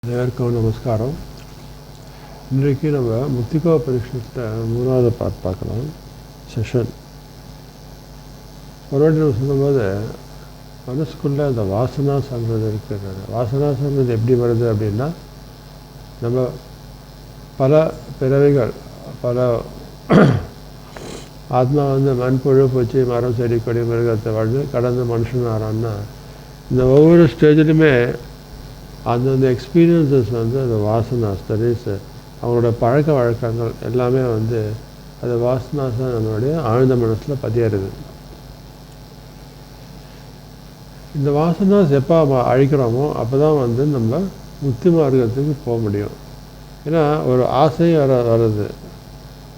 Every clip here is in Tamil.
அனைவருக்கும் நமஸ்காரம். இன்றைக்கு நம்ம முக்திகோபனிஷத்தை 3வது பார்க்கலாம் செஷன். ஒரு வாட்டி நம்ம சொல்லும்போது மனசுக்குள்ளே அந்த வாசனாசங்கிறது இருக்கிறது. வாசனாசங்கிறது எப்படி வருது அப்படின்னா, நம்ம பல பிறவிகள், பல ஆத்மா மண்புழு பூச்சி மரம் செடி கொடி மிருகத்தை வாழ்ந்து கடந்து மனுஷன் ஆறான்னா, இந்த ஒவ்வொரு ஸ்டேஜிலுமே அந்தந்த எக்ஸ்பீரியன்ஸஸ் அந்த வாசனாஸ், தட் இஸ் அவங்களோட பழக்க வழக்கங்கள் எல்லாமே அது வாசனாஸ் நம்மளுடைய ஆழ்ந்த மனசில் பதியறது. இந்த வாசனாஸ் எப்போ அழிக்கிறோமோ அப்போ தான் நம்ம முக்தி மார்க்கத்துக்கு போக முடியும். ஏன்னா ஒரு ஆசை வருது,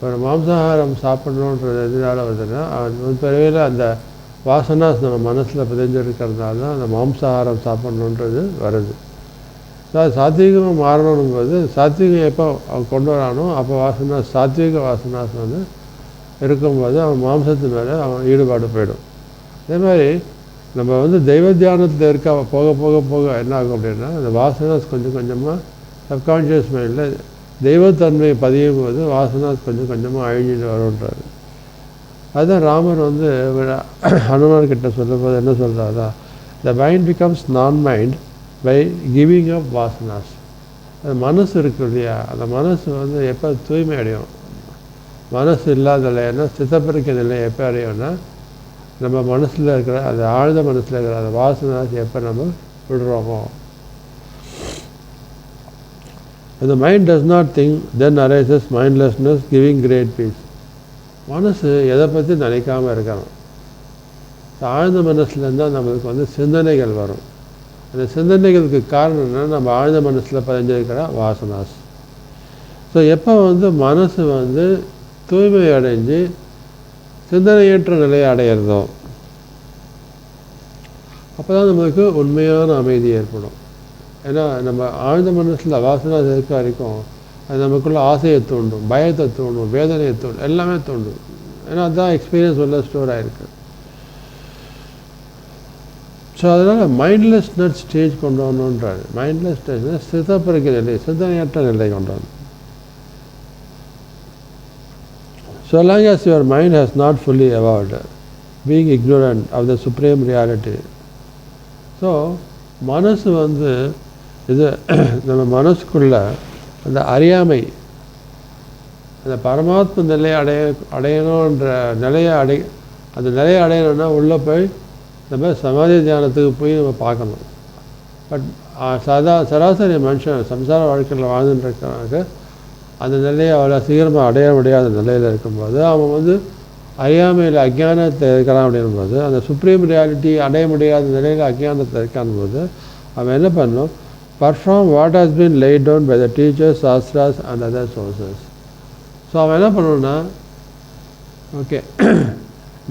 ஒரு மாம்சாகாரம் சாப்பிடணுன்றது எதனால வருதுன்னா, பிறவியில் அந்த வாசனாஸ் நம்ம மனசில் பதிஞ்சிருக்கிறதுனால தான் அந்த மாம்சாகாரம் சாப்பிடணுன்றது வருது. சாத்வீகமாக மாறணுங்கும்போது சாத்வீகம் எப்போ கொண்டு வரானோ அப்போ வாசனாஸ், சாத்வீக வாசனாஸ் இருக்கும்போது அவன் மாம்சத்து மேலே அவன் ஈடுபாடு போயிடும். அதே மாதிரி நம்ம தெய்வ தியானத்தில் இருக்க போக போக போக என்ன ஆகும் அப்படின்னா, அந்த வாசனாஸ் கொஞ்சம் கொஞ்சமாக சப்கான்ஷியஸ் மைண்டில் தெய்வத்தன்மை பதியும் போது வாசனாஸ் கொஞ்சம் கொஞ்சமாக அழிஞ்சிட்டு வரும்ன்றாரு. அதுதான் ராமர் ஹனுமான்கிட்ட சொல்லும்போது என்ன சொல்கிறாரா, the mind becomes no mind by giving up வாசனாஸ். அது மனசு இருக்கு இல்லையா, அந்த மனசு எப்போ தூய்மை அடையும், மனசு இல்லாத நிலைன்னா சித்தப்பிரிக்க நிலை எப்போ அடையும்னா, நம்ம மனசில் இருக்கிற அந்த ஆழ்ந்த மனசில் இருக்கிற அந்த வாசனாஸ் எப்போ நம்ம விடுறோமோ. அந்த mind does not think, then arises mindlessness giving great peace. மனசு எதை பற்றி நினைக்காமல் இருக்கணும். ஆழ்ந்த மனசுலேருந்து தான் நம்மளுக்கு சிந்தனைகள் வரும். அந்த சிந்தனைகளுக்கு காரணம் என்னன்னா, நம்ம ஆழ்ந்த மனசில் பதிஞ்சிருக்கிற வாசனாஸ். ஸோ எப்போ மனசு தூய்மை அடைஞ்சு சிந்தனையற்ற நிலையை அடையிறதோ அப்போ தான் நம்மளுக்கு உண்மையான அமைதி ஏற்படும். ஏன்னா நம்ம ஆழ்ந்த மனசில் வாசனாஸ் இருக்க வரைக்கும் அது நமக்குள்ள ஆசையை தூண்டும், பயத்தை தூண்டும், வேதனையை தூண்டும், எல்லாமே தூண்டும். ஏன்னா அதுதான் எக்ஸ்பீரியன்ஸ் ஸ்டோர் ஆகிருக்கு. ஸோ அதனால் மைண்ட்லெஸ்னஸ் ஸ்டேஜ் கொண்டு வரணுன்றாரு. மைண்ட்லெஸ் ஸ்டேஜ்னால் சித்தப்பிறகு நிலை, சிந்தனையற்ற நிலை கொண்டு வரணும். So long as your mind has not fully evolved, being ignorant of the supreme reality. So மனசு இது நம்ம மனசுக்குள்ள அந்த அறியாமை, அந்த பரமாத்ம நிலையை அடையணுன்ற நிலையை அந்த நிலையை அடையணும்னா உள்ளே போய் நம்ம சமாதி தியானத்துக்கு போய் நம்ம பார்க்கணும். பட் சராசரி மனுஷன் சம்சார வாழ்க்கையில் வாழ்ந்துட்டுருக்கிறாங்க, அந்த நிலையை அவ்வளோ சீக்கிரமாக அடைய முடியாத நிலையில் இருக்கும்போது அவன் அறியாமையில் அஜ்ஞானத்தை இருக்கிறான். அப்படின்போது அந்த சுப்ரீம் ரியாலிட்டி அடைய முடியாத நிலையில் அஜ்ஞானத்தை இருக்கான்போது அவன் என்ன பண்ணணும், perform what has been laid down by the teachers, shastras and other sources. So அவன் என்ன பண்ணணும்னா, ஓகே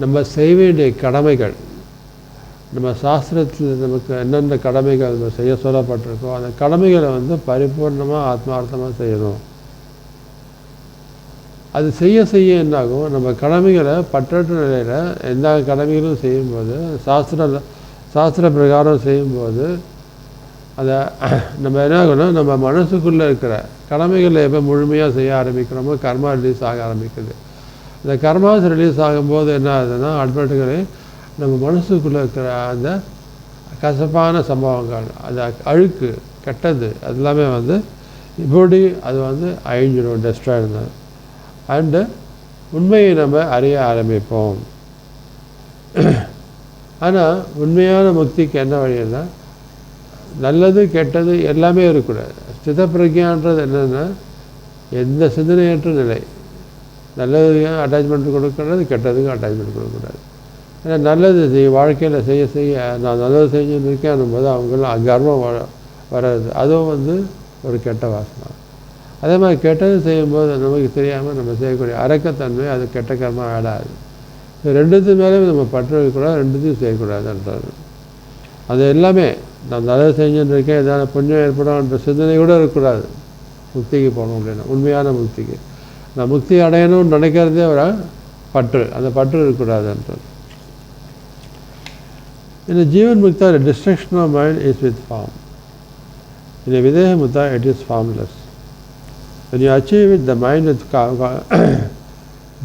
நம்ம செய்ய வேண்டிய கடமைகள், நம்ம சாஸ்திரத்தில் நமக்கு என்னென்ன கடமைகள் நம்ம செய்ய சொல்லப்பட்டிருக்கோ அந்த கடமைகளை பரிபூர்ணமாக ஆத்மார்த்தமாக செய்யணும். அது செய்ய செய்ய என்னாகும், நம்ம கடமைகளை பற்றற்ற நிலையில் எந்த கடமைகளும் செய்யும்போது சாஸ்திர பிரகாரம் செய்யும்போது அதை நம்ம என்ன ஆகும்னா, நம்ம மனசுக்குள்ளே இருக்கிற கடமைகளை எப்போ முழுமையாக செய்ய ஆரம்பிக்கிறோமோ கர்மா ரிலீஸ் ஆக ஆரம்பிக்குது. அந்த கர்மாஸ் ரிலீஸ் ஆகும்போது என்ன ஆகுதுன்னா, ஆட்டோமேட்டிக்கலி நம்ம மனசுக்குள்ளே இருக்கிற அந்த கசப்பான சம்பவங்கள், அந்த அழுக்கு கெட்டது அது எல்லாமே இப்படி அது அழிஞ்சிடும், டெஸ்ட்ராய் இருந்தால். அண்டு உண்மையை நம்ம அறிய ஆரம்பிப்போம். ஆனால் உண்மையான முக்திக்கு என்ன வழின்னா, நல்லது கெட்டது எல்லாமே இருக்கக்கூடாது. ஸ்தித பிரக்ஞான்றது என்னென்னா, எந்த சிந்தனையற்ற நிலை. நல்லதுக்கும் அட்டாச்மெண்ட் கொடுக்கக்கூடாது, கெட்டதுக்கும் அட்டாச்மெண்ட் கொடுக்கக்கூடாது. ஏன்னா நல்லது வாழ்க்கையில் செய்ய செய்ய நான் நல்லது செஞ்சுன்னு இருக்கேன் போது அவங்களும் கர்வம் வராது. அதுவும் ஒரு கெட்ட வாசனை. அதே மாதிரி கெட்டது செய்யும்போது நமக்கு தெரியாமல் நம்ம செய்யக்கூடிய அரக்கத்தன்மை அது கெட்ட கர்மா ஆடாது. ரெண்டுத்து மேலேயும் நம்ம பற்று வைக்கக்கூடாது, ரெண்டுத்தையும் செய்யக்கூடாதுன்றது. அது எல்லாமே நான் நல்லது செஞ்சுன்னு இருக்கேன், எதாவது புண்ணியம் ஏற்படும்ன்ற சிந்தனை கூட இருக்கக்கூடாது. முக்திக்கு போகணும் அப்படின்னா, உண்மையான முக்திக்கு நான் முக்தி அடையணும்னு நினைக்கிறதே ஒரு பற்று, அந்த பற்று இருக்கக்கூடாதுன்றது. In the Jivan Mukta, the destruction of mind is with form. In a Videha Mukta, it is formless. When you achieve it, the mind is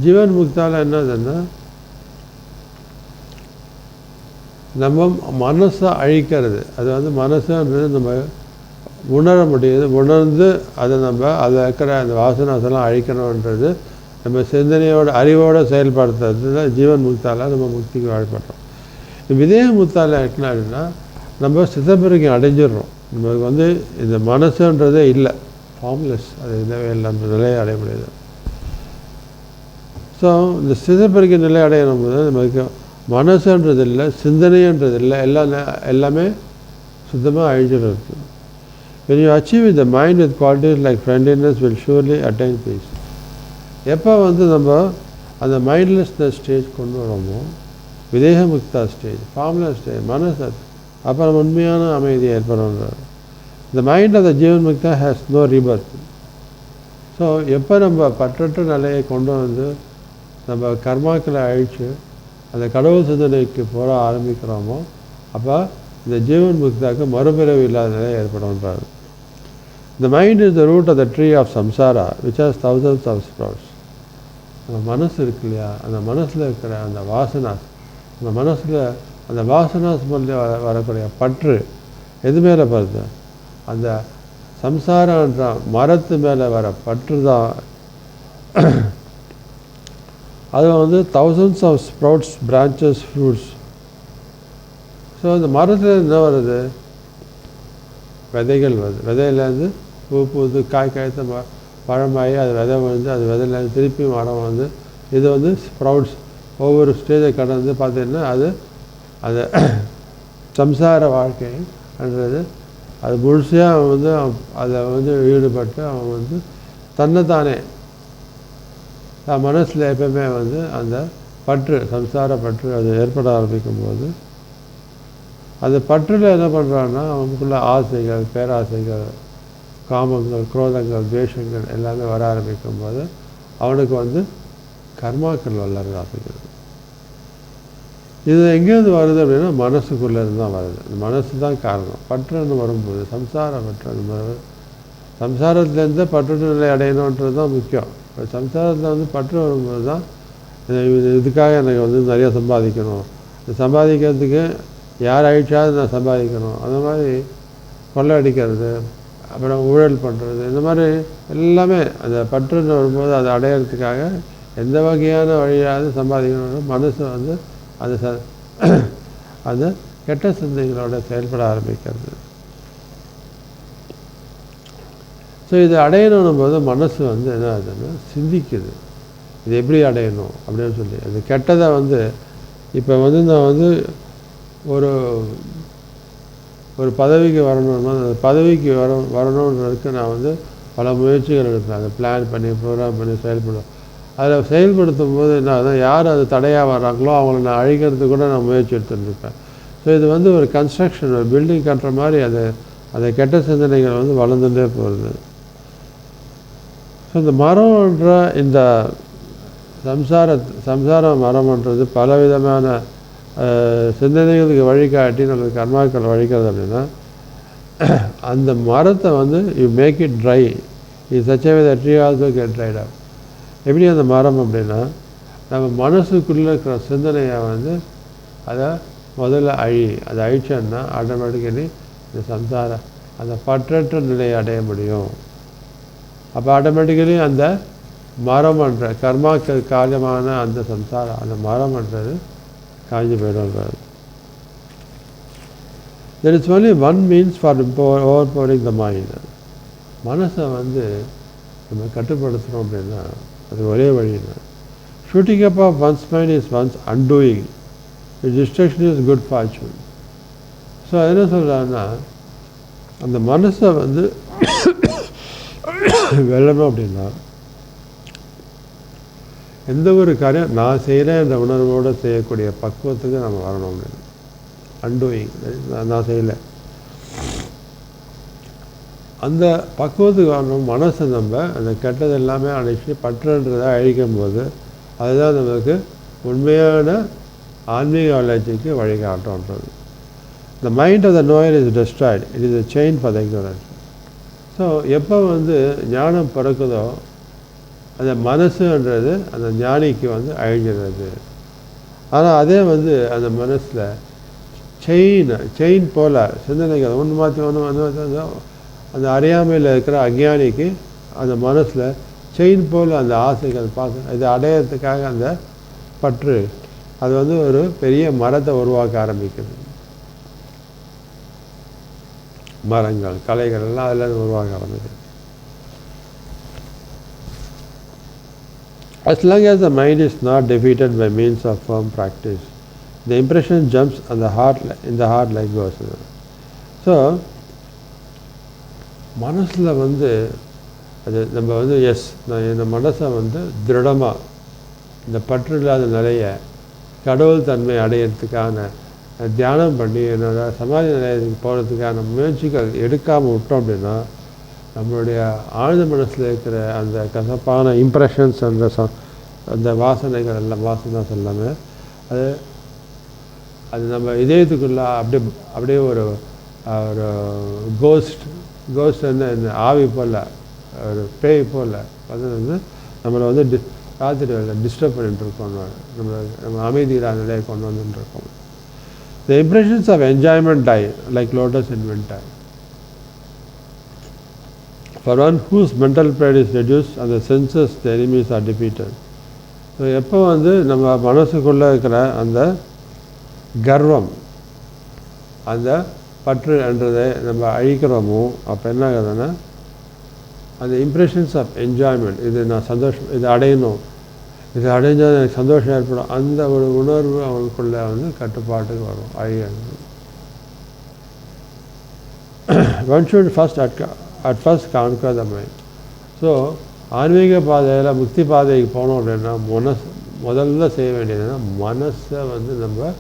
Jivan Muktala என்னதுன்னா நம்ம மனசை அழிக்கிறது. அது வந்து மனசுன்றது நம்ம உணர முடியுது. உணர்ந்து அதை நம்ம அதில் இருக்கிற அந்த வாசனாசெல்லாம் அழிக்கணுன்றது நம்ம சிந்தனையோட அறிவோடு செயல்படுத்துறது தான் ஜீவன் முக்தால நம்ம முக்திக்கு வாழ்படுறோம். விதேக முக்தால அப்படின்னா நம்ம சித்தப்பிரகை அடைஞ்சிடுறோம். நமக்கு வந்து இந்த மனசுன்றதே இல்லை, ஃபார்ம்லெஸ், அது இல்லவே இல்லை, அந்த நிலையை அடைய முடியாது. ஸோ இந்த சித்தப்பிரகை நிலை அடையணும் போது நமக்கு மனசுன்றது இல்லை, சிந்தனைன்றது இல்லை, எல்லாமே சுத்தமாக அழிஞ்சிடுறது. When you achieve the mind with qualities like friendliness will surely attain peace. எப்போ வந்து நம்ம அந்த மைண்ட்லெஸ்னஸ் ஸ்டேஜ் கொண்டு வரோமோ, விதேக முக்தா ஸ்டேஜ், ஃபார்ம்லெஸ் ஸ்டேஜ், மனசு, அப்புறம் உண்மையான அமைதி ஏற்படுறார். The mind of the ஜீவன் முக்தா ஹேஸ் நோ ரீபர்த். ஸோ எப்போ நம்ம பற்றற்ற நிலையை கொண்டு வந்து நம்ம கர்மாக்களை அழித்து அந்த கடவுள் சிந்தனைக்கு போக ஆரம்பிக்கிறோமோ, அப்போ இந்த ஜீவன் முக்தாக்கு மறுபிறவி இல்லாத நிலை ஏற்படும்ன்றார். The mind is the root of the tree of samsara, which has thousands of sprouts. அந்த மனசு இருக்கு இல்லையா, அந்த மனசில் இருக்கிற அந்த வாசனாஸ், அந்த மனசில் அந்த வாசனாஸ் மூலம் வரக்கூடிய பற்று எது மேலே வருது? அந்த சம்சாரன்ற மரத்து மேலே வர பற்று தான். அது வந்து thousands of sprouts, branches, fruits. So இந்த மரத்தில் என்ன வருது? விதைகள் வருது. விதையிலேருந்து பூ பூத்து காய் காய்த்து பழமாகி அது விதை வந்து அது விதையிலேருந்து திருப்பி மரம் வந்து இது வந்து ஸ்ப்ரவுட்ஸ். ஒவ்வொரு ஸ்டேஜை கடந்து பார்த்தீங்கன்னா அது அது சம்சார வாழ்க்கைன்றது அது முழுசையாக அவன் வந்து அதை வந்து ஈடுபட்டு அவன் வந்து தன்னைத்தானே மனசில் எப்பவுமே வந்து அந்த பற்று, சம்சார பற்று அது ஏற்பட ஆரம்பிக்கும் போது அந்த பற்றில் என்ன பண்ணுறான்னா அவனுக்குள்ள ஆசைகள், பேராசைகள், காமங்கள், குரோதங்கள், துவேஷங்கள் எல்லாமே வர ஆரம்பிக்கும் போது அவனுக்கு வந்து கர்மாக்கள் வளர ஆரம்பிக்கிறது. இது எங்கேருந்து வருது அப்படின்னா மனசுக்குள்ளேருந்து தான் வருது. இந்த மனசு தான் காரணம். பற்றுன்னு வரும்போது சம்சார பற்று, சம்சாரத்துலேருந்து பற்று நிலை அடையணுன்றது தான் முக்கியம். இப்போ சம்சாரத்தில் வந்து பற்று வரும்போது தான் இதுக்காக எனக்கு வந்து நிறையா சம்பாதிக்கணும், இந்த சம்பாதிக்கிறதுக்கு யார் ஆயிடுச்சாவது நான் சம்பாதிக்கணும், அந்த மாதிரி கொள்ளை அடிக்கிறது, அப்புறம் ஊழல் பண்ணுறது, இந்த மாதிரி எல்லாமே அந்த பற்றுன்னு வரும்போது அதை அடையிறதுக்காக எந்த வகையான வழியாவது சம்பாதிக்கணும்னு மனசு வந்து அது அது கெட்ட சிந்தனைகளோட செயல்பட ஆரம்பிக்கிறது. ஸோ இது அடையணும் போது மனசு வந்து என்ன ஆகுதுன்னா சிந்திக்குது, இது எப்படி அடையணும் அப்படின்னு சொல்லி. அது கெட்டதை வந்து இப்போ வந்து நான் வந்து ஒரு பதவிக்கு வரணும்னா அந்த பதவிக்கு வரணுன்றதுக்கு நான் வந்து பல முயற்சிகள் எடுப்பேன். அதை பிளான் பண்ணி ப்ரோக்ராம் பண்ணி செயல்படுவேன். அதில் செயல்படுத்தும் போது என்ன யார் அது தடையாக வர்றாங்களோ அவங்கள நான் அழிக்கிறதுக்கு கூட நான் முயற்சி எடுத்துருப்பேன். ஸோ இது வந்து ஒரு கன்ஸ்ட்ரக்ஷன், ஒரு பில்டிங் கட்டுற மாதிரி அது கெட்ட சிந்தனைகள் வந்து வளர்ந்துட்டே போகுது. ஸோ இந்த மரம்ன்ற இந்த சம்சார மரம்ன்றது பலவிதமான சிந்தனைகளுக்கு வழிகாட்டி நமக்கு கர்மாக்கள் வழிக்கிறது. அப்படின்னா அந்த மரத்தை வந்து யூ மேக் இட் ட்ரை, இது such way the tree also get dried up. எப்படி அந்த மரம் அப்படின்னா நம்ம மனசுக்குள்ளே இருக்கிற சிந்தனையை வந்து அதை முதல்ல அதை அழிச்சோன்னா ஆட்டோமேட்டிக்கலி இந்த சம்சார அந்த பற்றற்ற நிலையை அடைய முடியும். அப்போ ஆட்டோமேட்டிக்கலி அந்த மரம்ன்ற கர்மாக்கள் காரியமான அந்த சம்சாரம் அந்த மரம்ன்றது காஞ்சி போய்டும்ன்றது. There is only one means for overpowering the mind. மனசை வந்து நம்ம கட்டுப்படுத்துகிறோம் அப்படின்னா அது ஒரே வழி தான். Shutting up of one's mind is one's undoing, destruction is good fortune. So அது என்ன சொல்கிறாங்கன்னா அந்த மனசை வந்து வெல்லணும் அப்படின்னா எந்த ஒரு காரியம் நான் செய்கிறேன் என்ற உணர்வோடு செய்யக்கூடிய பக்குவத்துக்கு நம்ம வரணும் அப்படின்னு. அன்டூயிங், நான் செய்யலை, அந்த பக்குவத்துக்கு வரணும். மனசை நம்ம அந்த கெட்டது எல்லாமே அழிச்சு பற்றுன்றதை அழிக்கும் போது அதுதான் நமக்கு உண்மையான ஆன்மீக வளர்ச்சிக்கு வழிகாட்டுன்றது. The mind of the knower is destroyed. It is a chain for the ignorant. So எப்போ வந்து ஞானம் பிறக்குதோ அந்த மனசுன்றது அந்த ஞானிக்கு வந்து அழிஞ்சிடுறது. ஆனால் அதே வந்து அந்த மனசில் செயின் போல் சிந்தனைகள் ஒன்று மாற்றி ஒன்று அந்த அறியாமையில் இருக்கிற அஞ்ஞானிக்கு அந்த மனசில் செயின் போல் அந்த ஆசைகள் பார்க்க இது அடையிறதுக்காக அந்த பற்று அது வந்து ஒரு பெரிய மரத்தை உருவாக்க ஆரம்பிக்குது. மரங்கள் கலைகள் எல்லாம் அதில் உருவாக்க ஆரம்பிக்குது. As long as the mind is not defeated by means of firm practice, the impression jumps on the heart in the heart like goes. So மனசில் வந்து அது நம்ம வந்து நான் இந்த மனசை வந்து திருடமாக இந்த பற்று இல்லாத நிலையை கடவுள் தன்மை அடையிறதுக்கான தியானம் பண்ணி என்னோட சமாதி நிலையத்துக்கு போகிறதுக்கான முயற்சிகள் எடுக்காமல் விட்டோம் அப்படின்னா நம்மளுடைய ஆழ்ந்த மனசில் இருக்கிற அந்த கசப்பான இம்ப்ரெஷன்ஸ் அந்த வாசனைகள் எல்லாம் வாசனாஸ் எல்லாமே அது நம்ம இதயத்துக்குள்ளே அப்படியே ஒரு கோஸ்ட் என்ன ஆவி போல் ஒரு பேய் போல் அது வந்து நம்மளை வந்து ராத்திரி டிஸ்டர்ப் பண்ணிட்டு இருக்கோம். நம்ம அமைதியில்லாத நிலையை கொண்டு வந்துட்டுருக்கோம். The impressions of enjoyment die like lotus in winter. For one whose mental pride is reduced and the senses, the enemies are defeated. So எப்போ வந்து நம்ம மனசுக்குள்ளே இருக்கிற அந்த கர்வம் அந்த பற்று என்றதை நம்ம அழிக்கிறோமோ அப்போ என்ன ஆகுதுன்னா அந்த இம்ப்ரெஷன்ஸ் ஆஃப் என்ஜாய்மெண்ட் இது நான் சந்தோஷம் இது அடையணும் இது அடைஞ்சால் எனக்கு சந்தோஷம் ஏற்படும் அந்த ஒரு உணர்வு அவங்களுக்குள்ளே வந்து கட்டுப்பாட்டுக்கு வரும் அழியாது. One should at first conquer the mind. So ஆன்மீக பாதையில் முக்தி பாதைக்கு போனோம் அப்படின்னா முதல்ல செய்ய வேண்டியதுன்னா மனசை வந்து நம்ம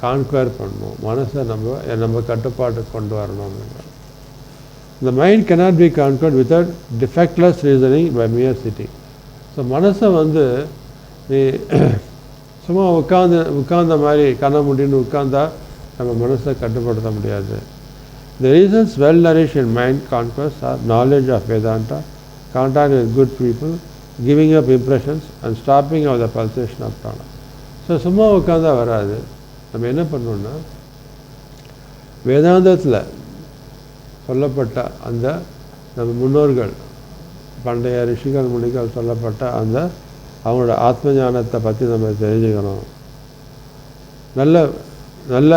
கான்குவர் பண்ணணும். மனசை நம்ம கட்டுப்பாட்டுக்கு கொண்டு வரணும் அப்படின்னா The mind cannot be conquered without defectless reasoning by mere sitting. So மனசை வந்து நீ சும்மா உட்கார்ந்த மாதிரி கண்ண முடின்னு உட்கார்ந்தா நம்ம மனசை கட்டுப்படுத்த முடியாது. The reasons well-nourished in mind conquest are knowledge of Vedanta, contact with good people, giving up impressions and stopping of the pulsation of prana. So சும்மா உட்கார்ந்தா வராது. நம்ம என்ன பண்ணோம்னா வேதாந்தத்தில் சொல்லப்பட்ட அந்த நம்ம முன்னோர்கள் பண்டைய ரிஷிகள் முனிகள் சொல்லப்பட்ட அந்த அவங்களோட ஆத்ம ஞானத்தை பற்றி நம்ம தெரிஞ்சுக்கணும். நல்ல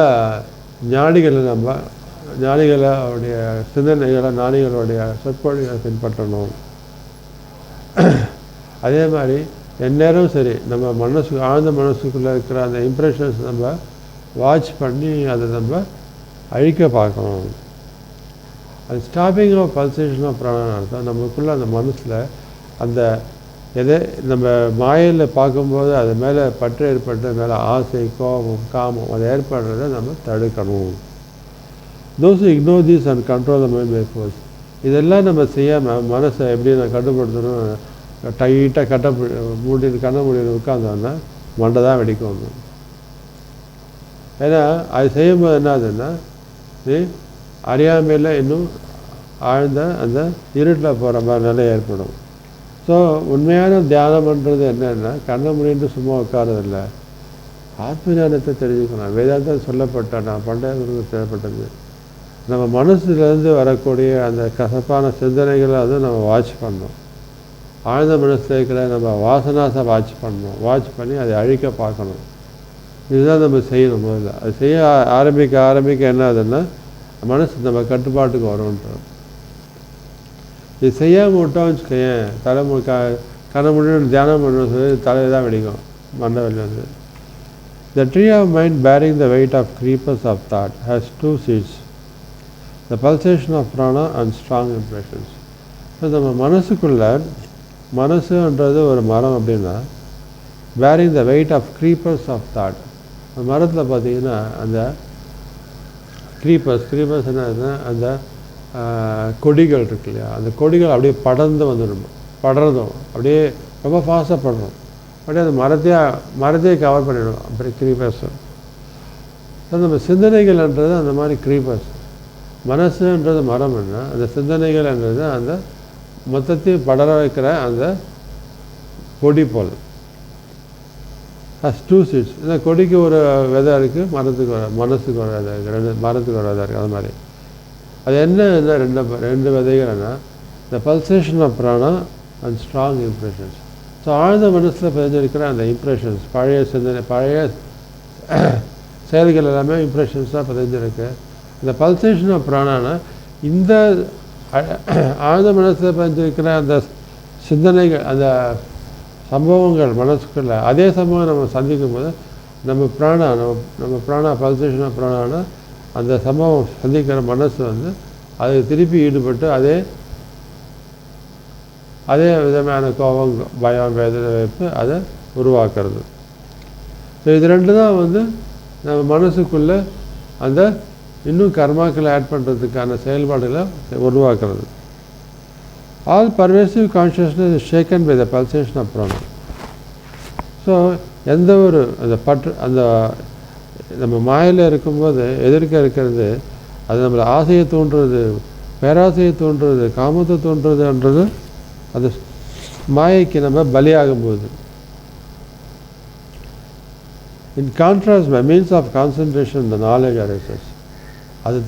ஞானிகளுடைய சிந்தனைகளை ஞானிகளுடைய சொற்பொழிகளை பின்பற்றணும். அதே மாதிரி எந்நேரம் சரி நம்ம ஆழ்ந்த மனசுக்குள்ளே இருக்கிற அந்த இம்ப்ரெஷன்ஸ் நம்ம வாட்ச் பண்ணி அதை நம்ம அழிக்க பார்க்கணும். அது ஸ்டாப்பிங் ஆஃப் பல்சேஷன் ஆஃப் பிராணன் அர்த்தம். நமக்குள்ளே அந்த மனசில் அந்த எதை நம்ம மாயையில் பார்க்கும்போது அது மேலே பற்று ஏற்பட்டு மேலே ஆசை கோபம் காமம் அது ஏற்படுறதை நம்ம தடுக்கணும். Those who ignore this and control the mind by force. இதெல்லாம் நம்ம செய்யாமல் மனசை எப்படி நான் கட்டுப்படுத்தணும் டைட்டாக கண்ண மூடின்னு உட்காந்தோன்னா மண்டை தான் வெடிக்கும். ஏன்னா அது செய்யும்போது என்ன ஆகுதுன்னா நீ அறியாமையில் இன்னும் ஆழ்ந்த அந்த இருட்டில் போகிற மாதிரி நிலை ஏற்படும். ஸோ உண்மையான தியானம் பண்ணுறது என்னென்னா கண்ணை மூடிட்டு சும்மா உட்காரதில்லை, ஆத்ம ஞானத்தை தெரிஞ்சுக்கணும். வேதாந்தம் சொல்லப்பட்ட நான் பண்டைய தேவைப்பட்டது நம்ம மனசுலேருந்து வரக்கூடிய அந்த கசப்பான சிந்தனைகளை அதுவும் நம்ம வாட்ச் பண்ணணும். ஆழ்ந்த மனசில் இருக்கிற நம்ம வாசனாசை வாட்ச் பண்ணணும். வாட்ச் பண்ணி அதை அழிக்க பார்க்கணும். இதுதான் நம்ம செய்யணும். முதல்ல அது செய்ய ஆரம்பிக்க என்ன ஆகுதுன்னா மனசு நம்ம கட்டுப்பாட்டுக்கு வரும்ன்றது. இது செய்யாமல் விட்டோம்னு வச்சுக்கேன் கண்ண முடியும் தியானம் பண்ணணும்னு சொல்லி தலையை தான் வெடிக்கும் மண்டை வெளியே வந்து. The tree of mind bearing the weight of creepers of thought has two seeds, the pulsation of prana and strong impressions. So நம்ம மனசுன்றது ஒரு மரம் அப்படின்னா bearing the weight of creepers of thought. அந்த மரத்தில் பார்த்தீங்கன்னா அந்த க்ரீப்பர்ஸ் என்ன அந்த கொடிகள் இருக்கு இல்லையா, அந்த கொடிகள் அப்படியே படர்ந்தும் அப்படியே ரொம்ப ஃபாஸ்ட்டாக படுறோம். அப்படியே அந்த மரத்தையே கவர் பண்ணிவிடும். அப்படி க்ரீப்பர்ஸ் நம்ம சிந்தனைகள்ன்றது அந்த மாதிரி க்ரீப்பர்ஸ். மனசுன்றது மரம் என்ன, அந்த சிந்தனைகள்ன்றது அந்த மொத்தத்தையும் படர வைக்கிற அந்த கொடி போல். Two seeds. இந்த கொடிக்கு ஒரு விதை இருக்குது, மனசுக்கு ஒரு விதை இருக்குது, மரத்துக்கு ஒரு விதை இருக்குது. அது மாதிரி அது என்ன ரெண்டு விதைகள் என்ன, the pulsation of prana and strong impressions. So ஆழ்ந்த மனசில் பதிஞ்சிருக்கிற அந்த இம்ப்ரெஷன்ஸ், பழைய சிந்தனை, பழைய செயல்கள் எல்லாமே இம்ப்ரெஷன்ஸாக பதிஞ்சிருக்கு. இந்த பல்சேஷன் ஆஃப் பிராணானா இந்த ஆழ்ந்த மனசில் பதிஞ்சிருக்கிற அந்த சிந்தனைகள், அந்த சம்பவங்கள் மனசுக்குள்ள, அதே சம்பவம் நம்ம சந்திக்கும் போது நம்ம பிராணா பல்சேஷன் ஆஃப் பிராணானா அந்த சம்பவம் சந்திக்கிற மனசு வந்து அது திருப்பி ஈடுபட்டு அதே விதமான கோபம், பயம், வேதனை, வைப்பு அதை உருவாக்குறது. ஸோ இது ரெண்டு தான் வந்து நம்ம மனசுக்குள்ளே அந்த இன்னும் கர்மாக்களை ஆட் பண்ணுறதுக்கான செயல்பாடுகளை உருவாக்குறது. All pervasive consciousness is shaken by the pulsation of prana. So எந்த ஒரு அந்த நம்ம மாயில் இருக்கும்போது எதிர்க்க இருக்கிறது அது நம்மளை ஆசையை தூண்டுறது, பேராசையை தூண்டுறது, காமத்தை தூண்டுறதுன்றது அது மாயைக்கு நம்ம பலியாகும்போது. In contrast by means of concentration the knowledge arises. அது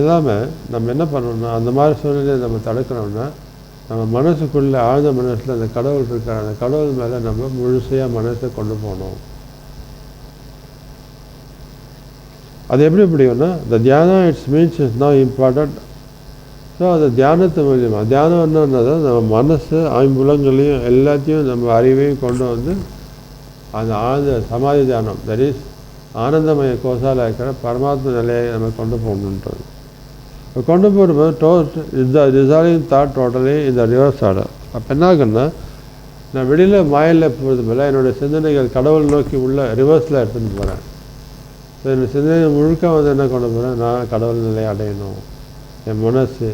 இல்லாமல் நம்ம என்ன பண்ணணும்னா அந்த மாதிரி சூழ்நிலையை நம்ம தடுக்கணும்னா நம்ம மனசுக்குள்ளே ஆழ்ந்த மனசில் அந்த கடவுள் இருக்கிற அந்த கடவுள் மேலே நம்ம முழுசையாக மனசை கொண்டு போகணும். அது எப்படி முடியும்னா த தியானம் its means is no important. So அது தியானத்து மூலியமாக தியானம் என்னன்னா நம்ம மனசு ஐம்புலங்களையும் எல்லாத்தையும் நம்ம அறிவையும் கொண்டு வந்து அந்த ஆழ்ந்த சமாதி தியானம், தட் இஸ் ஆனந்தமய கோசால இருக்கிற பரமாத்ம நிலையை நம்ம கொண்டு போகணுன்றது. கொண்டு போகும்போது ரிசால்விங் தாட் டோட்டலி இந்த ரிவர்ஸ் ஆர்டர். அப்போ என்ன ஆகுன்னா நான் வெளியில் மாயில் போகிறது மேலே என்னுடைய சிந்தனைகள் கடவுள் நோக்கி உள்ள ரிவர்ஸில் எடுத்துகிட்டு போகிறேன். ஸோ என்னோடய சிந்தனை முழுக்க வந்து என்ன கொண்டு போகிறேன், நான் கடவுள் நிலையை அடையணும். என் மனசு,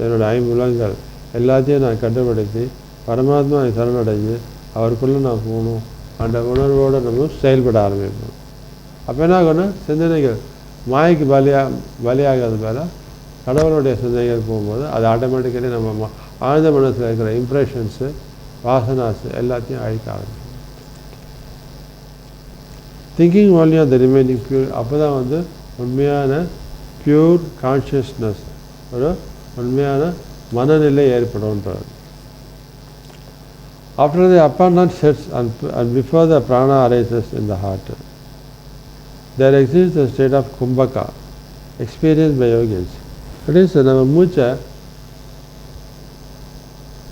என்னோடய ஐம்புலங்கள் எல்லாத்தையும் நான் கட்டுப்படுத்தி பரமாத்மா சரணடைஞ்சு அவருக்குள்ளே நான் போகணும் அந்த உணர்வோடு நம்ம செயல்பட ஆரம்பிப்போம். அப்போ என்ன ஆகும்னா சிந்தனைகள் மாயைக்கு பலியாகாத மேலே கடவுளுடைய சிந்தனைகள் போகும்போது அது ஆட்டோமேட்டிக்கலி நம்ம ஆழ்ந்த மனசில் இருக்கிற இம்ப்ரெஷன்ஸு, வாசனாஸு எல்லாத்தையும் அழிக்க ஆரம்பிக்கும். Thinking only on the remaining pure. அப்போ தான் வந்து உண்மையான பியூர் கான்ஷியஸ்னஸ், ஒரு உண்மையான மனநிலை ஏற்படும்ன்றது. ஆஃப்டர் தி அப்பர்நாட் sets and before the prana arises in the heart, there exists a state of kumbhaka experienced by yogis. That is, நம்ம மூச்சை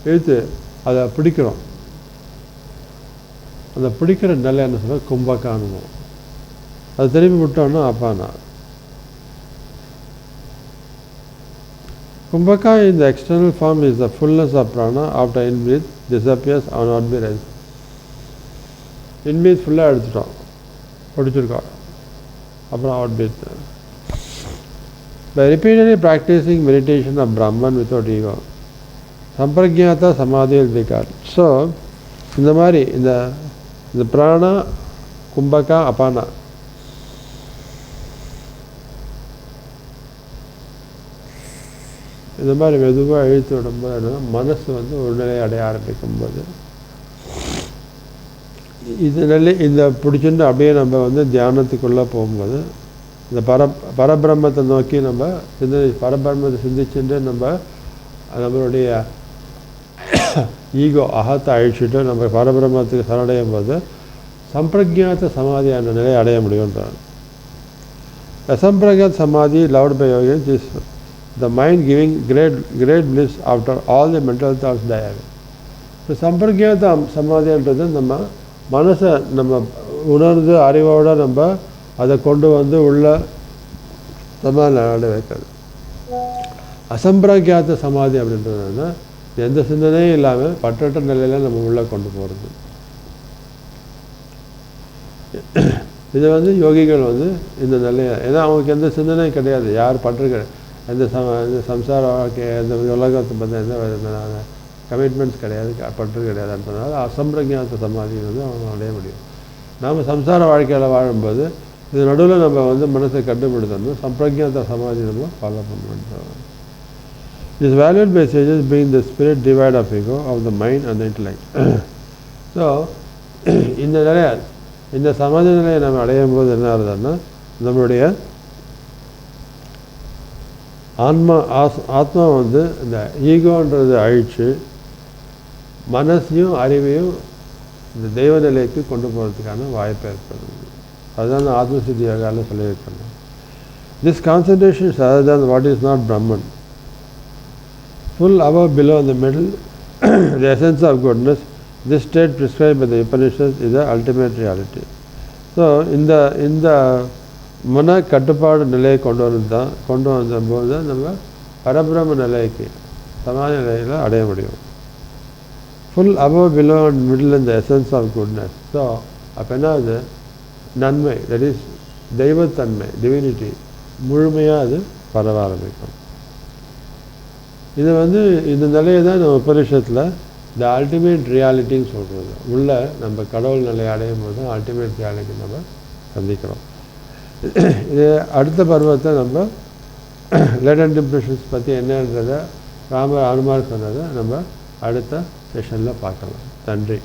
இழுத்து அதை பிடிக்கிறோம். அந்த பிடிக்கிற நிலை என்ன சொல்ல கும்பகானுவோம். அது திரும்பி விட்டோம்னா அப்பானா. Kumbhaka in the external form is the fullness of prana after in-breath disappears on out-breath rise. In-breath ஃபுல்லாக எடுத்துட்டோம், பிடிச்சிருக்கோம், அப்புறம் out-breath. By repeatedly practicing meditation of Brahman without ego, Sampragyata Samadhi will be got. So, இந்த மாதிரி இந்த பிராணா, கும்பகா, அபானா இந்த மாதிரி மெதுவாக இழுத்து விடும்போது மனசு வந்து ஒரு நிலையை அடைய ஆரம்பிக்கும்போது இந்த பிடிச்சிட்டு அப்படியே நம்ம வந்து தியானத்துக்குள்ளே போகும்போது இந்த பரபிரம்மத்தை நோக்கி நம்ம பரபிரம்மத்தை சிந்திச்சுட்டு நம்மளுடைய ஈகோ அகத்தை அழிச்சுட்டு நம்ம பரபிரம்மத்துக்கு சரணடையும் போது சம்பிரஜாத்த சமாதியான நிலையை அடைய முடியுன்றாங்க. அசம்பிரஜாத் சமாதி loved by yogis is the mind giving great bliss after all the mental thoughts die away. So சம்பிரஜாத சமாதின்றது நம்ம மனசை நம்ம உணர்ந்து அறிவோடு நம்ம அதை கொண்டு வந்து உள்ள சமாதி வைக்கிறது. அசம்பிரஜாத சமாதி அப்படின்றதுனா எந்த சிந்தனையும் இல்லாமல் பற்றற்ற நிலையில் நம்ம உள்ளே கொண்டு போகிறது. இதை வந்து யோகிகள் வந்து இந்த நிலையை, ஏன்னா அவங்களுக்கு எந்த சிந்தனையும் கிடையாது, யார் பற்று எந்த சம்சார வாழ்க்கை, எந்த உலகத்தை பற்றி எந்த விதமான கமிட்மெண்ட்ஸ் கிடையாது, பற்று கிடையாதுன்றதுனால அசம்பிரஜாத்த சமாதி வந்து அவங்க அடைய முடியும். நாம் சம்சார வாழ்க்கையில் வாழும்போது இது நடுவில் நம்ம வந்து மனசை கட்டுப்படுத்தணும். சம்பிரக்ஞாத சமாதி நம்ம ஃபாலோ பண்ண வேண்டியது. This valued by sages being the spirit divide of ego, of the mind and the intellect. So இந்த நிலையை, இந்த சமாதி நிலையை நம்ம அடையும் போது என்ன ஆகுதுன்னா, நம்மளுடைய ஆத்மா வந்து இந்த ஈகோன்றது அழித்து மனசையும் அறிவையும் இந்த தெய்வ நிலைக்கு கொண்டு போகிறதுக்கான வாய்ப்பு ஏற்படுது. அதுதான் நான் ஆத்மசித்தி யோகாவில் சொல்லியிருக்கேன். This concentration is other than what is not Brahman. Full above, below, in the middle, the essence of goodness, this state prescribed by the Upanishads is the ultimate reality. So இந்த மன கட்டுப்பாடு நிலையை கொண்டு வந்தபோது தான் நம்ம பரபிரம நிலைக்கு சமாதி நிலையில் அடைய முடியும். Full above below and middle இந்த எசன்ஸ் ஆஃப் குட்னஸ். ஸோ அப்போ என்ன ஆகுது, நன்மை, தட் இஸ் தெய்வத்தன்மை, டிவினிட்டி முழுமையாக அது பரவ ஆரம்பிக்கும். இது வந்து இந்த நிலையை தான் நம்ம உபனிஷத்தில் த அல்டிமேட் ரியாலிட்டின்னு சொல்கிறது. உள்ள நம்ம கடவுள் நிலையை அடையும் போது தான் அல்டிமேட் ரியாலிட்டி நம்ம சந்திக்கிறோம். இது அடுத்த பருவத்தை நம்ம லேட்டன்ட் இம்ப்ரெஷன்ஸ் பற்றி என்னன்றதை ராமர் அனுமார் சொன்னதை நம்ம அடுத்த செஷனில் பார்க்கலாம். நன்றி.